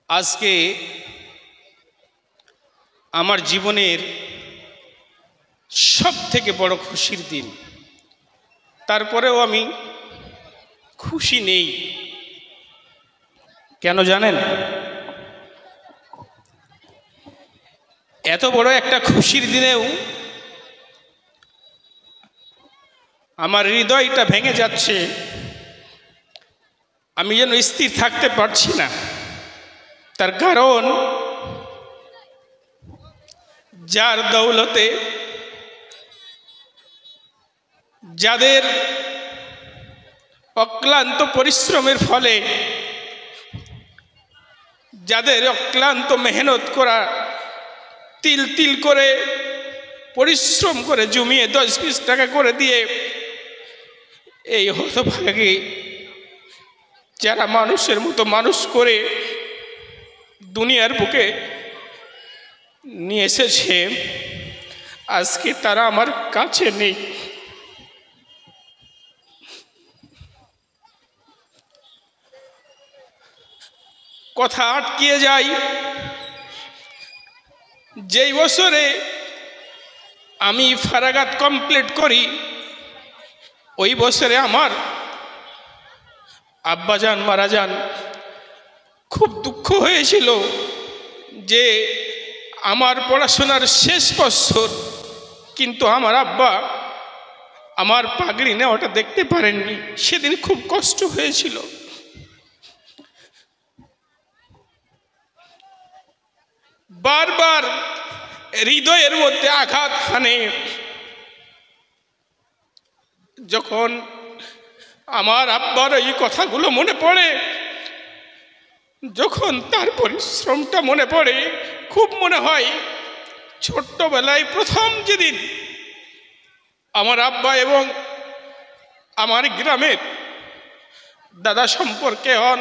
আজকে আমার জীবনের সবথেকে বড় খুশির দিন। তারপরেও আমি খুশি নেই। কেন জানেন? এত বড় একটা খুশির দিনেও আমার হৃদয়টা ভেঙে যাচ্ছে। আমি যেন স্থির থাকতে পারছি না। তার কারণ, যার দৌলতে, যাদের অক্লান্ত পরিশ্রমের ফলে, যাদের অক্লান্ত মেহনত করা, তিল তিল করে পরিশ্রম করে জমিয়ে 10-20 টাকা করে দিয়ে এই হতভাগী যারা মানুষের মতো মানুষ করে দুনিয়ার বুকে নিয়ে এসেছে, আজকে তারা আমার কাছে নেই। কথা আটকিয়ে যায়। যেই বছরে আমি ফারাগাত কমপ্লিট করি, ওই বছরে আমার আব্বাজান মারা যান। খুব দুঃখ হয়েছিল যে আমার পড়াশোনার শেষ বছর, কিন্তু আমার আব্বা আমার পাগড়ি নেওয়াটা দেখতে পারেননি। সেদিন খুব কষ্ট হয়েছিল। বারবার হৃদয়ের মধ্যে আঘাত হানে যখন আমার আব্বার এই কথাগুলো মনে পড়ে, যখন তার পরিশ্রমটা মনে পড়ে, খুব মনে হয় ছোট্টবেলায় প্রথম যেদিন আমার আব্বা এবং আমার গ্রামের দাদা সম্পর্কে হন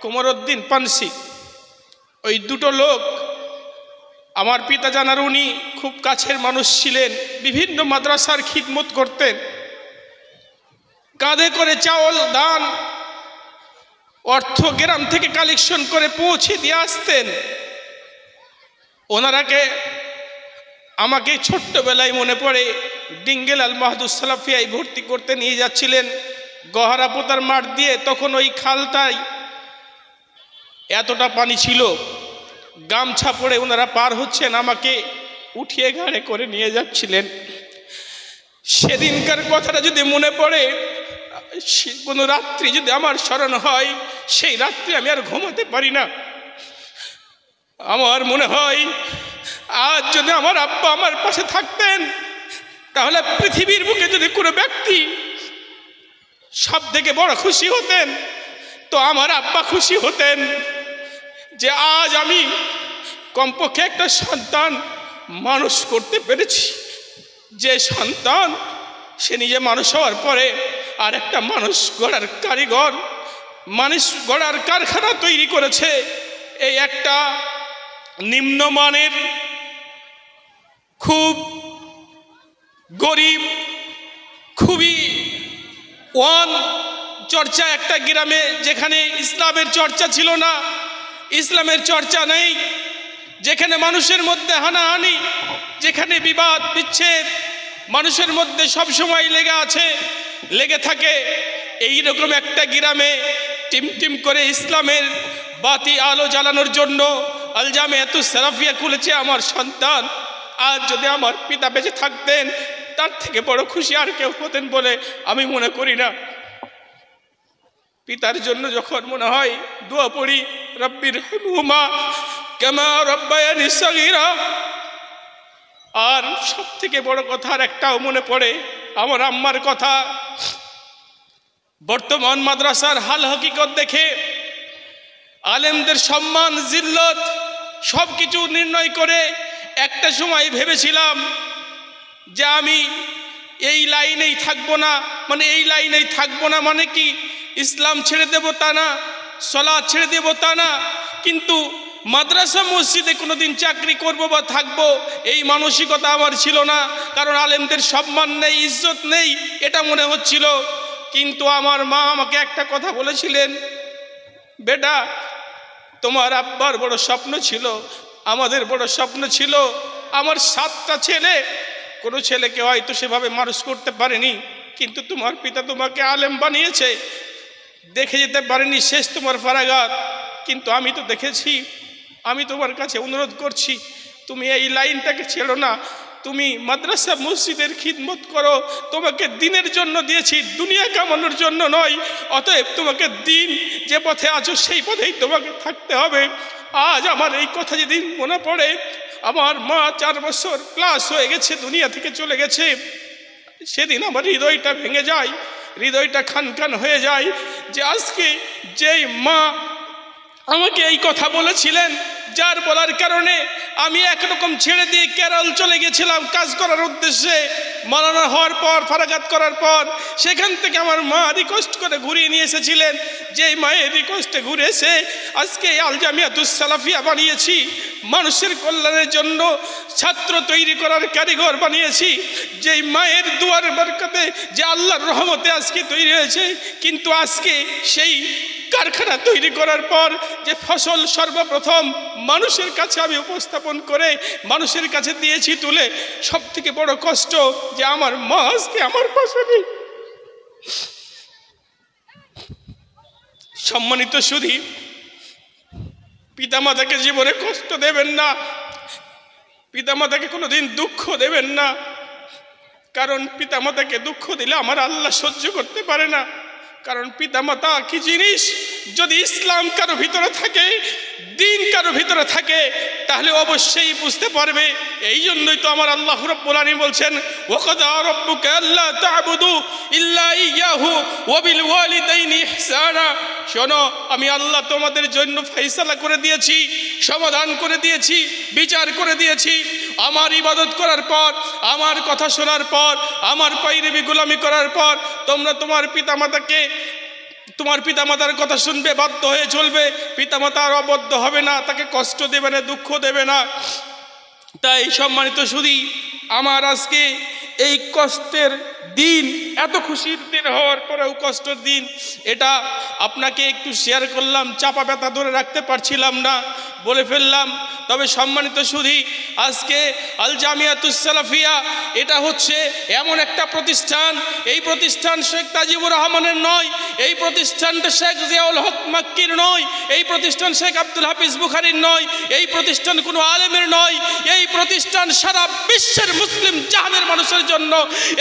কুমরউদ্দিন পানসি, ওই দুটো লোক আমার পিতা জানার, উনি খুব কাছের মানুষ ছিলেন। বিভিন্ন মাদ্রাসার খিদমত করতেন। কাঁধে করে চাউল, ধান, অর্থ গ্রাম থেকে কালেকশন করে পৌঁছে দিয়ে আসতেন। ওনারাকে আমাকে ছোট্টবেলায় মনে পড়ে ডিঙ্গেল আল মাহাদুস সালাফিয়ায় ভর্তি করতে নিয়ে যাচ্ছিলেন গহরা পোতার মাঠ দিয়ে। তখন ওই খালটায় এতটা পানি ছিল, গামছা পরে ওনারা পার হচ্ছেন, আমাকে উঠিয়ে ঘাড়ে করে নিয়ে যাচ্ছিলেন। সেদিনকার কথাটা যদি মনে পড়ে, কোনো রাত্রি যদি আমার স্মরণ হয়, সেই রাত্রি আমি আর ঘুমাতে পারি না। আমার মনে হয় আজ যদি আমার আব্বা আমার পাশে থাকতেন, তাহলে পৃথিবীর বুকে যদি কোনো ব্যক্তি সব থেকে বড় খুশি হতেন, তো আমার আব্বা খুশি হতেন যে আজ আমি কমপক্ষে একটা সন্তান মানুষ করতে পেরেছি। যে সন্তান সে নিজে মানুষ হওয়ার পরে আর একটা মানুষ গড়ার কারিগর, মানুষ গড়ার কারখানা তৈরি করেছে। এই একটা নিম্নমানের, খুব গরিব, খুবই ওয়ান চর্চা একটা গ্রামে, যেখানে ইসলামের চর্চা ছিল না, ইসলামের চর্চা নেই, যেখানে মানুষের মধ্যে হানাহানি, যেখানে বিবাদ বিচ্ছেদ মানুষের মধ্যে সবসময় লেগে থাকে, এই রকম একটা গ্রামে টিমটিম করে ইসলামের বাতি আলো জ্বালানোর জন্য আল জামিয়াতুস সালাফিয়া খুলেছে আমার সন্তান। আজ যদি আমার পিতা বেঁচে থাকতেন, তার থেকে বড় খুশি আর কেউ হতেন বলে আমি মনে করি না। পিতার জন্য যখন মনে হয়, দোয়া পড়ি, রব্বির রহমহুমা কামা রাব্বায়ানি সগীরা। আর সব থেকে বড় কথা আর একটাও মনে পড়ে, আমার আম্মার কথা। বর্তমান মাদ্রাসার হাল হকিকত দেখে আলেমদের সম্মান, জিল্লত সব কিছু নির্ণয় করে একটা সময় ভেবেছিলাম যে আমি এই লাইনেই থাকবো না। এই লাইনেই থাকবো না মানে কি ইসলাম ছেড়ে দেব তা না, সালাত ছেড়ে দেব তা না, কিন্তু মাদ্রাসা মসজিদে কোনোদিন চাকরি করব বা থাকবো এই মানসিকতা আমার ছিল না। কারণ আলেমদের সম্মান নেই, ইজ্জত নেই, এটা মনে হচ্ছিল। কিন্তু আমার মা আমাকে একটা কথা বলেছিলেন, বেটা তোমার আব্বার বড় স্বপ্ন ছিল, আমাদের বড় স্বপ্ন ছিল। আমার 7টা ছেলে, কোনো ছেলেকে হয়তো সেভাবে মানুষ করতে পারেনি, কিন্তু তোমার পিতা তোমাকে আলেম বানিয়েছে। দেখে যেতে পারেনি শেষ তোমার ফারাগাত, কিন্তু আমি তো দেখেছি। আমি তোমার কাছে অনুরোধ করছি, তুমি এই লাইনটাকে ছেড়ো না। তুমি মাদ্রাসা মসজিদের খিদমত করো। তোমাকে দিনের জন্য দিয়েছি, দুনিয়া কামানোর জন্য নয়। অতএব তোমাকে দিন যে পথে আছো সেই পথেই তোমাকে থাকতে হবে। আজ আমার এই কথা যেদিন মনে পড়ে, আমার মা 4 বছর প্লাস হয়ে গেছে দুনিয়া থেকে চলে গেছে, সেদিন আমার হৃদয়টা ভেঙে যায়, হৃদয়টা খান খান হয়ে যায় যে আজকে যেই মা আমাকে এই কথা বলেছিলেন, যার বলার কারণে আমি একরকম ছেড়ে দিয়ে কেরল চলে গেছিলাম কাজ করার উদ্দেশ্যে। মাওলানা হওয়ার পর, ফারাগাত করার পর, সেখান থেকে আমার মা রিকোয়েস্ট করে ঘুরিয়ে নিয়ে এসেছিলেন। যেই মায়ের রিকোয়েস্টে ঘুরে এসে আজকে আল জামিয়াতুস সালাফিয়া বানিয়েছি, মানুষের কল্যাণের জন্য ছাত্র তৈরি করার কারিগর বানিয়েছি। যেই মায়ের দুয়ার বরকতে, যে আল্লাহর রহমতে আজকে তৈরি হয়েছে। কিন্তু আজকে সেই কারখানা তৈরি করার পর যে ফসল সর্বপ্রথম মানুষের কাছে আমি উপস্থাপন করে মানুষের কাছে দিয়েছি তুলে, সব থেকে বড় কষ্ট যে আমার মা আজকে আমার পাশে নেই। সম্মানিত সুধী, পিতামাতাকে জীবনে কষ্ট দেবেন না, পিতামাতাকে কোনোদিন দুঃখ দেবেন না। কারণ পিতামাতাকে দুঃখ দিলে আমার আল্লাহ সহ্য করতে পারে না। কারণ পিতামাতা কি জিনিস, যদি ইসলাম কারো ভিতরে থাকে, দিন কারো ভিতরে থাকে, তাহলে অবশ্যই বুঝতে পারবে। এই জন্যই তো আমার আল্লাহ রাব্বুল আলামিন বলছেন, ওয়াকাদা রাব্বুকা আল্লা তা'বুদু ইল্লা ইয়াহু ওয়া বিল ওয়ালিদাইনি ইহসানা। শোনো, আমি আল্লাহ তোমাদের জন্য ফয়সালা করে দিয়েছি, সমাধান করে দিয়েছি, বিচার করে দিয়েছি। আমার ইবাদত করার পর, আমার কথা শোনার পর, আমার পায়রাবি গোলামি করার পর তোমরা তোমার পিতামাতার কথা শুনবে, বাধ্য হয়ে চলবে। পিতামাতার অবদ্ধ হবে না, তাকে কষ্ট দেবে না, দুঃখ দেবে না। তাই সম্মানিত সুধী, আমার আজকে এই কষ্টের দিন, এত খুশির দিন হওয়ার পরেও কষ্টের দিন, এটা আপনাকে একটু শেয়ার করলাম। চাপা ব্যথা ধরে রাখতে পারছিলাম না, বলে ফেললাম। তবে সম্মানিত সুধী, আজকে আল জামিয়াতুস সালাফিয়া এটা হচ্ছে এমন একটা প্রতিষ্ঠান, এই প্রতিষ্ঠান শেখ তাজিবুর রহমানের নয়, এই প্রতিষ্ঠানটা শেখ জিয়াউল হক মাক্কির নয়, এই প্রতিষ্ঠান শেখ আব্দুল হাফিজ বুখারীর নয়, এই প্রতিষ্ঠান কোনো আলেমের নয়। এই প্রতিষ্ঠান সারা বিশ্বের মুসলিম জাহানের মানুষের জন্য,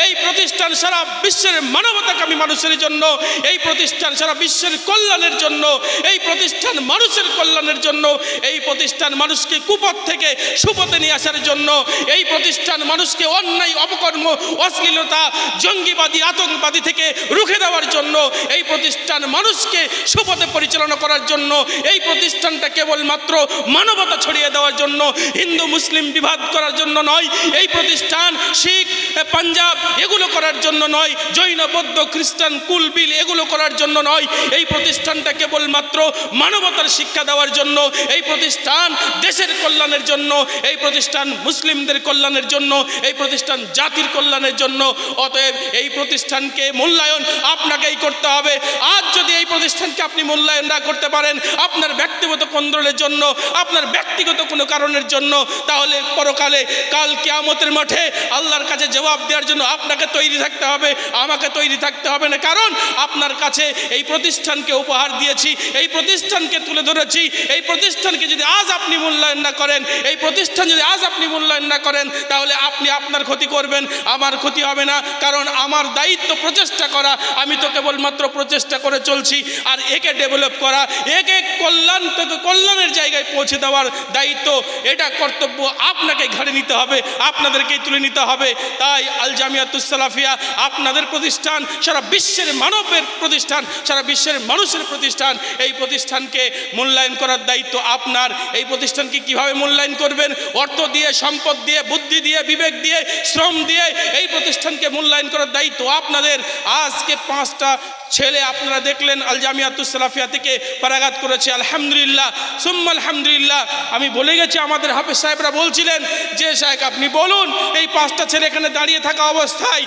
এই প্রতিষ্ঠান সারা বিশ্বের মানবতাকামী মানুষের জন্য, এই প্রতিষ্ঠান সারা বিশ্বের কল্যাণের জন্য, এই প্রতিষ্ঠান মানুষের কল্যাণের জন্য, এই প্রতিষ্ঠান মানুষকে কুপথ থেকে সুপথে নিয়ে আসার জন্য, এই প্রতিষ্ঠান মানুষকে অন্যায়, অপকর্ম, অশ্লীলতা, জঙ্গিবাদী, আতঙ্কবাদী থেকে রুখে দেওয়ার জন্য, এই প্রতিষ্ঠান মানুষকে সুপথে পরিচালনা করার জন্য, এই প্রতিষ্ঠানটা কেবলমাত্র মানবতা ছড়িয়ে দেওয়ার জন্য, হিন্দু মুসলিম বিভাদ করার জন্য নয়। এই প্রতিষ্ঠান শিখ, পাঞ্জাব এগুলো করার জন্য নয়, জৈন, বৌদ্ধ, খ্রিস্টান, কুলবিল এগুলো করার জন্য নয়। এই প্রতিষ্ঠানটা কেবলমাত্র মানবতার শিক্ষা দেওয়ার জন্য, এই প্রতিষ্ঠান দেশের কল্যাণের জন্য, এই প্রতিষ্ঠান মুসলিমদের কল্যাণের জন্য, এই প্রতিষ্ঠান জাতির কল্যাণের জন্য। অতএব এই প্রতিষ্ঠানকে মূল্যায়ন আপনাকেই করতে হবে। আজ যদি এই প্রতিষ্ঠানকে আপনি মূল্যায়ন না করতে পারেন আপনার ব্যক্তিগত কন্দলের জন্য, আপনার ব্যক্তিগত কোনো কারণের জন্য, তাহলে পরকালে কাল কিয়ামতের মাঠে আল্লাহর কাছে জবাব দেওয়ার জন্য আপনাকে তৈরি থাকতে হবে, আমাকে তৈরি থাকতে হবে না। কারণ আপনার কাছে এই প্রতিষ্ঠানকে উপহার দিয়েছি, এই প্রতিষ্ঠানকে তুলে ধরেছি। এই প্রতিষ্ঠানকে যদি আজ আপনি মূল্যায়ন না করেন, এই প্রতিষ্ঠান যদি আজ আপনি মূল্যায়ন না করেন, তাহলে আপনি আপনার ক্ষতি করবেন, আমার ক্ষতি হবে না। কারণ আমার দায়িত্ব প্রচেষ্টা করা, আমি তো কেবলমাত্র প্রচেষ্টা করে চলছি। আর একে ডেভেলপ করা, একে কল্যাণ থেকে কল্যাণের জায়গায় পৌঁছে দেওয়ার দায়িত্ব, এটা কর্তব্য আপনাকে ঘাড়ে নিতে হবে, আপনাদেরকেই তুলে নিতে হবে। তাই আল জামিয়াতুস সালাফিয়া আপনাদের প্রতিষ্ঠান, সারা বিশ্বের মানবের প্রতিষ্ঠান, সারা বিশ্বের মানুষের প্রতিষ্ঠান। এই প্রতিষ্ঠানকে মূল্যায়ন করার দায়িত্ব আপনার। এই প্রতিষ্ঠানকে কিভাবে মূল্যায়ন করবেন? অর্থ দিয়ে, সম্পদ দিয়ে, বুদ্ধি দিয়ে, বিবেক দিয়ে, শ্রম দিয়ে এই প্রতিষ্ঠানকে মূল্যায়ন করার দায়িত্ব আপনাদের। আজকে 5টা ছেলে আপনারা দেখলেন আল জামিয়াতুস সালাফিয়া থেকে ফারাগাত করেছে, আলহামদুলিল্লাহ, সুম্মা আলহামদুলিল্লাহ আমি বলে গেছি, আমাদের হাফেজ সাহেবরা বলছিলেন যে শায়েখ আপনি বলুন এই 5টা ছেলে এখানে দাঁড়িয়ে থাকা অবস্থায়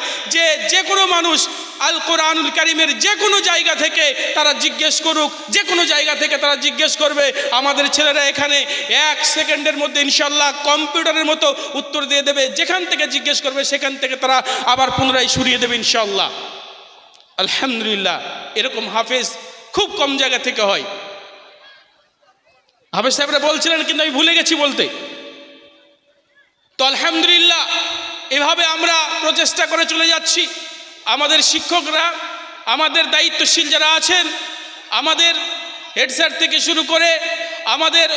যে কোনো মানুষ আল কোরআনুল কারীমের যে কোনো জায়গা থেকে তারা জিজ্ঞেস করুক, যে কোনো জায়গা থেকে তারা জিজ্ঞেস করবে, আমাদের ছেলেরা এখানে 1 সেকেন্ডের মধ্যে ইনশাআল্লাহ কম্পিউটারের মতো উত্তর দিয়ে দেবে। যেখান থেকে জিজ্ঞেস করবে সেখান থেকে তারা আবার পুনরায় সরিয়ে দেবে ইনশাআল্লাহ। আলহামদুলিল্লাহ এরকম হাফেজ খুব কম জায়গা থেকে হয়। হাফেজ সাহেবরা বলছিলেন কিন্তু আমি ভুলে গেছি বলতে। তো আলহামদুলিল্লাহ এভাবে আমরা প্রচেষ্টা করে চলে যাচ্ছি। আমাদের শিক্ষকরা, আমাদের দায়িত্বশীল যারা আছেন, আমাদের হেড স্যার থেকে শুরু করে আমাদের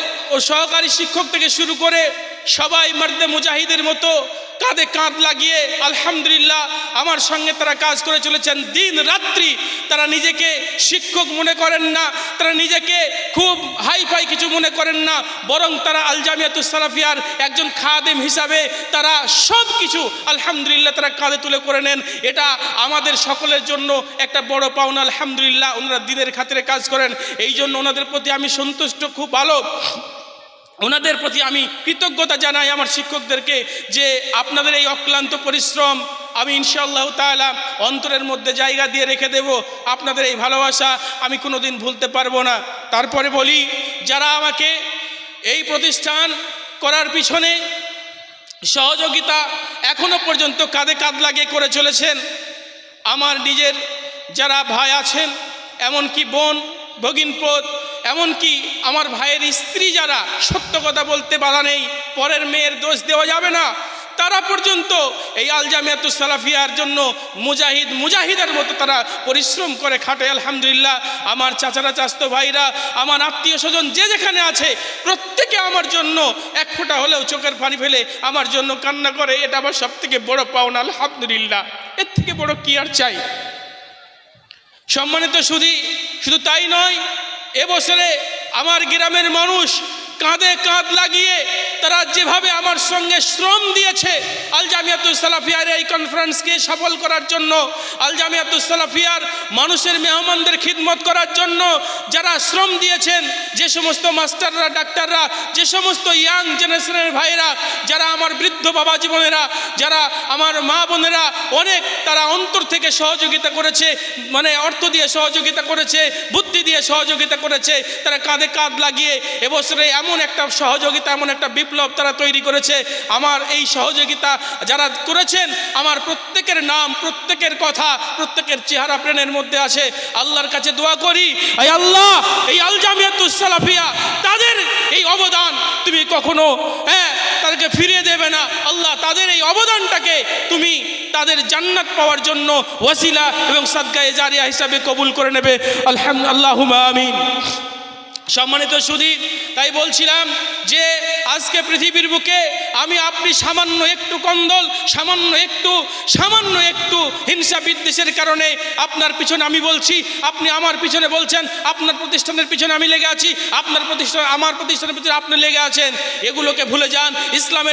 সহকারী শিক্ষক থেকে শুরু করে সবাই মার্দে মুজাহিদের মতো কাঁধে কাঁধ লাগিয়ে আলহামদুলিল্লাহ আমার সঙ্গে তারা কাজ করে চলেছেন দিন রাত্রি। তারা নিজেকে শিক্ষক মনে করেন না, তারা নিজেকে খুব হাইফাই কিছু মনে করেন না, বরং তারা আল জামিয়াতুস সালাফিয়ার একজন খাদেম হিসাবে তারা সব কিছু আলহামদুলিল্লাহ তারা কাঁধে তুলে করে নেন। এটা আমাদের সকলের জন্য একটা বড় পাওনা। আলহামদুলিল্লাহ ওনারা দিনের খাতিরে কাজ করেন, এই জন্য ওনাদের প্রতি আমি সন্তুষ্ট, খুব ভালো। ওনাদের প্রতি আমি কৃতজ্ঞতা জানাই আমার শিক্ষকদেরকে, যে আপনাদের এই অক্লান্ত পরিশ্রম আমি ইনশাআল্লাহ তাআলা অন্তরের মধ্যে জায়গা দিয়ে রেখে দেব। আপনাদের এই ভালোবাসা আমি কোনোদিন ভুলতে পারবো না। তারপরে বলি, যারা আমাকে এই প্রতিষ্ঠান করার পিছনে সহযোগিতা এখনো পর্যন্ত কাঁধে কাঁধ লাগিয়ে করে চলেছেন, আমার নিজের যারা ভাই আছেন, এমনকি বোন ভগিনপোত, এমনকি আমার ভাইয়ের স্ত্রী যারা, সত্য কথা বলতে বাধা নেই, পরের মেয়ের দোষ দেওয়া যাবে না, তারা পর্যন্ত এই আল জামিয়াতুস সালাফিয়ার জন্য মুজাহিদের মতো তারা পরিশ্রম করে খাটে। আলহামদুলিল্লাহ আমার চাচারা, চাচতো ভাইরা, আমার আত্মীয় স্বজন যে যেখানে আছে প্রত্যেকে আমার জন্য এক ফোঁটা হলেও চোখের পানি ফেলে আমার জন্য কান্না করে। এটা আমার সব থেকে বড় পাওনা। আলহামদুলিল্লাহ এর থেকে বড় কি আর চাই। সম্মানিত শুধু তাই নয়, এবছরে আমার গ্রামের মানুষ কাঁধে কাঁধ লাগিয়ে তারা যেভাবে আমার সঙ্গে শ্রম দিয়েছে আল জামিয়াতুস সালাফিয়ার এই কনফারেন্সকে সফল করার জন্য, আল জামিয়াতুস সালাফিয়ার মানুষের মেহমানদের খিদমত করার জন্য যারা শ্রম দিয়েছেন, যে সমস্ত মাস্টাররা, ডাক্তাররা, যে সমস্ত ইয়াং জেনারেশনের ভাইরা, যারা আমার বৃদ্ধ বাবা জীবনেরা, যারা আমার মা বোনেরা, অনেক তারা অন্তর থেকে সহযোগিতা করেছে, মানে অর্থ দিয়ে সহযোগিতা করেছে, বুদ্ধি দিয়ে সহযোগিতা করেছে, তারা কাঁধে কাঁধ লাগিয়ে এবছরে এমন একটা সহযোগিতা, এমন একটা বিপ্লব তারা তৈরি করেছে। আমার এই সহযোগিতা যারা করেছেন, আমার প্রত্যেকের নাম, প্রত্যেকের কথা, প্রত্যেকের চেহারা প্রেনের মধ্যে আছে। আল্লাহর কাছে দোয়া করি, এই আল্লাহ এই আল জামিয়াতুস সালাফিয়া তাদের এই অবদান তুমি কখনো তাদেরকে ফিরিয়ে দেবে না। আল্লাহ তাদের এই অবদানটাকে তুমি তাদের জান্নাত পাওয়ার জন্য ওয়াসিলা এবং সাদকায়ে জারিয়া হিসাবে কবুল করে নেবে। আল্লাহুম্মা আমিন। সম্মানিত সুধী, তাই বলছিলাম যে আজকে পৃথিবীর বুকে আমি আপনি সামান্য একটু কন্দল, সামান্য একটু হিংসা বিদ্বেষের কারণে আপনার পিছনে আমি বলছি, আপনি আমার পিছনে বলছেন, আপনার প্রতিষ্ঠানের পিছনে আমি লেগে আছি, আমার প্রতিষ্ঠানের পিছনে আপনি লেগে আছেন। এগুলোকে ভুলে যান। ইসলামের